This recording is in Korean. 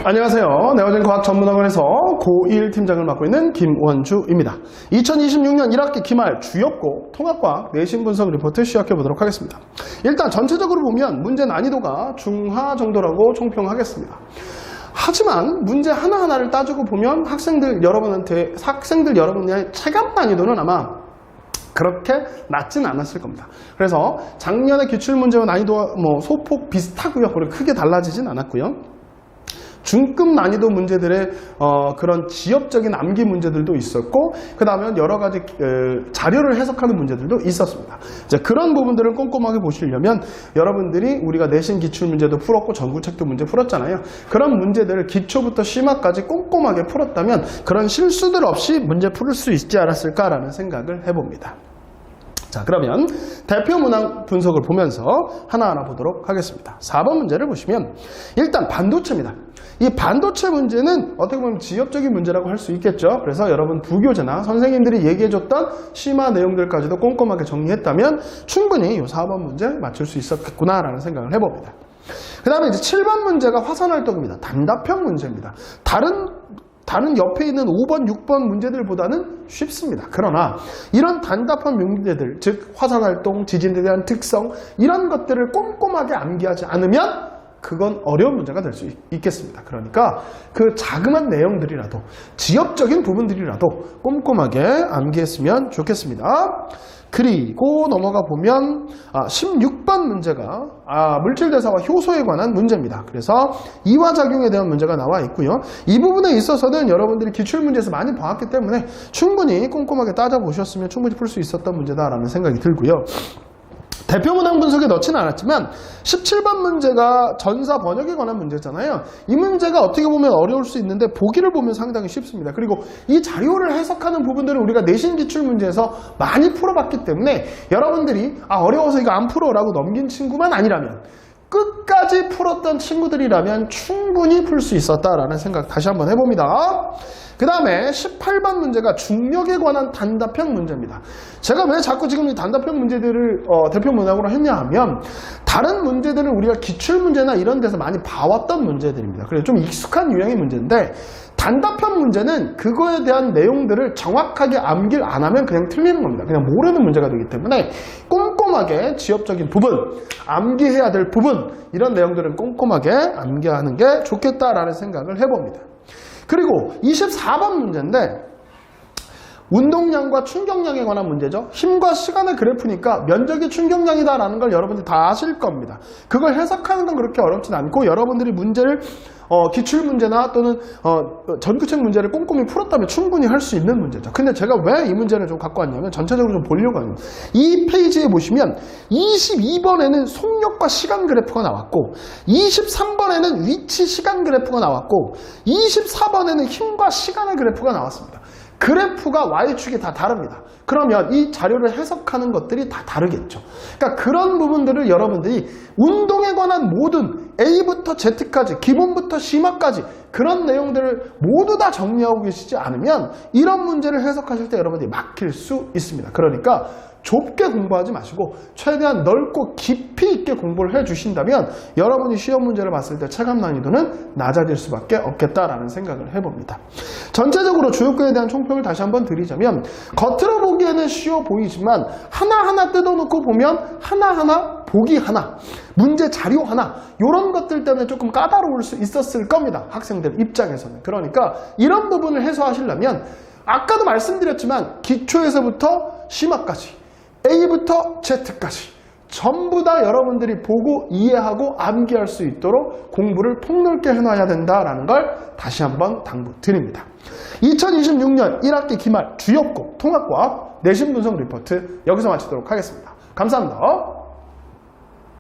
안녕하세요. 네오젠 과학전문학원에서 고1 팀장을 맡고 있는 김원주입니다. 2026년 1학기 기말 주역고 통합과학 내신 분석 리포트 시작해보도록 하겠습니다. 일단 전체적으로 보면 문제 난이도가 중하 정도라고 총평하겠습니다. 하지만 문제 하나하나를 따지고 보면 학생들 여러분의 체감 난이도는 아마 그렇게 낮진 않았을 겁니다. 그래서 작년에 기출문제와 난이도와 소폭 비슷하고요. 그리고 크게 달라지진 않았고요. 중급 난이도 문제들의 그런 지엽적인 암기 문제들도 있었고, 그 다음에 여러 가지 자료를 해석하는 문제들도 있었습니다. 이제 그런 부분들을 꼼꼼하게 보시려면 여러분들이 우리가 내신 기출 문제도 풀었고 전구책도 문제 풀었잖아요. 그런 문제들을 기초부터 심화까지 꼼꼼하게 풀었다면 그런 실수들 없이 문제 풀을 수 있지 않았을까라는 생각을 해봅니다. 자, 그러면 대표 문항 분석을 보면서 하나하나 보도록 하겠습니다. 4번 문제를 보시면 일단 반도체입니다. 이 반도체 문제는 어떻게 보면 지엽적인 문제라고 할 수 있겠죠. 그래서 여러분 부교재나 선생님들이 얘기해줬던 심화 내용들까지도 꼼꼼하게 정리했다면 충분히 이 4번 문제 맞출 수 있었겠구나라는 생각을 해봅니다. 그 다음에 이제 7번 문제가 화산활동입니다. 단답형 문제입니다. 다른 옆에 있는 5번, 6번 문제들보다는 쉽습니다. 그러나 이런 단답형 문제들, 즉 화산활동, 지진에 대한 특성, 이런 것들을 꼼꼼하게 암기하지 않으면 그건 어려운 문제가 될 수 있겠습니다. 그러니까 그 자그마한 내용들이라도, 지엽적인 부분들이라도 꼼꼼하게 암기했으면 좋겠습니다. 그리고 넘어가 보면 16번 문제가 물질대사와 효소에 관한 문제입니다. 그래서 이화작용에 대한 문제가 나와 있고요. 이 부분에 있어서는 여러분들이 기출문제에서 많이 봐왔기 때문에 충분히 꼼꼼하게 따져보셨으면 충분히 풀 수 있었던 문제다라는 생각이 들고요. 대표 문항 분석에 넣지는 않았지만 17번 문제가 전사 번역에 관한 문제잖아요. 이 문제가 어떻게 보면 어려울 수 있는데 보기를 보면 상당히 쉽습니다. 그리고 이 자료를 해석하는 부분들을 우리가 내신 기출 문제에서 많이 풀어봤기 때문에 여러분들이 어려워서 이거 안 풀어 라고 넘긴 친구만 아니라면, 끝까지 풀었던 친구들이라면 충분히 풀 수 있었다라는 생각 다시 한번 해봅니다. 그 다음에 18번 문제가 중력에 관한 단답형 문제입니다. 제가 왜 자꾸 지금 이 단답형 문제들을 대표 문항으로 했냐 하면, 다른 문제들은 우리가 기출문제나 이런 데서 많이 봐왔던 문제들입니다. 그래서 좀 익숙한 유형의 문제인데, 단답형 문제는 그거에 대한 내용들을 정확하게 암기를 안 하면 그냥 틀리는 겁니다. 그냥 모르는 문제가 되기 때문에 꼼꼼하게 지엽적인 부분, 암기해야 될 부분, 이런 내용들은 꼼꼼하게 암기하는 게 좋겠다라는 생각을 해봅니다. 그리고 24번 문제인데 운동량과 충격량에 관한 문제죠. 힘과 시간의 그래프니까 면적이 충격량이다라는 걸 여러분들이 다 아실 겁니다. 그걸 해석하는 건 그렇게 어렵진 않고, 여러분들이 문제를 기출문제나 또는 전교책 문제를 꼼꼼히 풀었다면 충분히 할 수 있는 문제죠. 근데 제가 왜 이 문제를 좀 갖고 왔냐면 전체적으로 좀 보려고 합니다. 이 페이지에 보시면 22번에는 속력과 시간 그래프가 나왔고, 23번에는 위치 시간 그래프가 나왔고, 24번에는 힘과 시간의 그래프가 나왔습니다. 그래프가 Y축이 다 다릅니다. 그러면 이 자료를 해석하는 것들이 다 다르겠죠. 그러니까 그런 부분들을 여러분들이 운동에 관한 모든 A부터 Z까지, 기본부터 심화까지 그런 내용들을 모두 다 정리하고 계시지 않으면 이런 문제를 해석하실 때 여러분들이 막힐 수 있습니다. 그러니까 좁게 공부하지 마시고 최대한 넓고 깊이 있게 공부를 해주신다면 여러분이 시험 문제를 봤을 때 체감 난이도는 낮아질 수밖에 없겠다라는 생각을 해봅니다. 전체적으로 주요권에 대한 총평을 다시 한번 드리자면, 겉으로 보기에는 쉬워 보이지만 하나하나 뜯어놓고 보면 하나하나 보기 하나, 문제 자료 하나, 이런 것들 때문에 조금 까다로울 수 있었을 겁니다. 학생들 입장에서는. 그러니까 이런 부분을 해소하시려면 아까도 말씀드렸지만 기초에서부터 심화까지, A부터 Z까지 전부 다 여러분들이 보고 이해하고 암기할 수 있도록 공부를 폭넓게 해놔야 된다라는 걸 다시 한번 당부드립니다. 2026년 1학기 기말 주역고 통합과학 내신 분석 리포트 여기서 마치도록 하겠습니다. 감사합니다.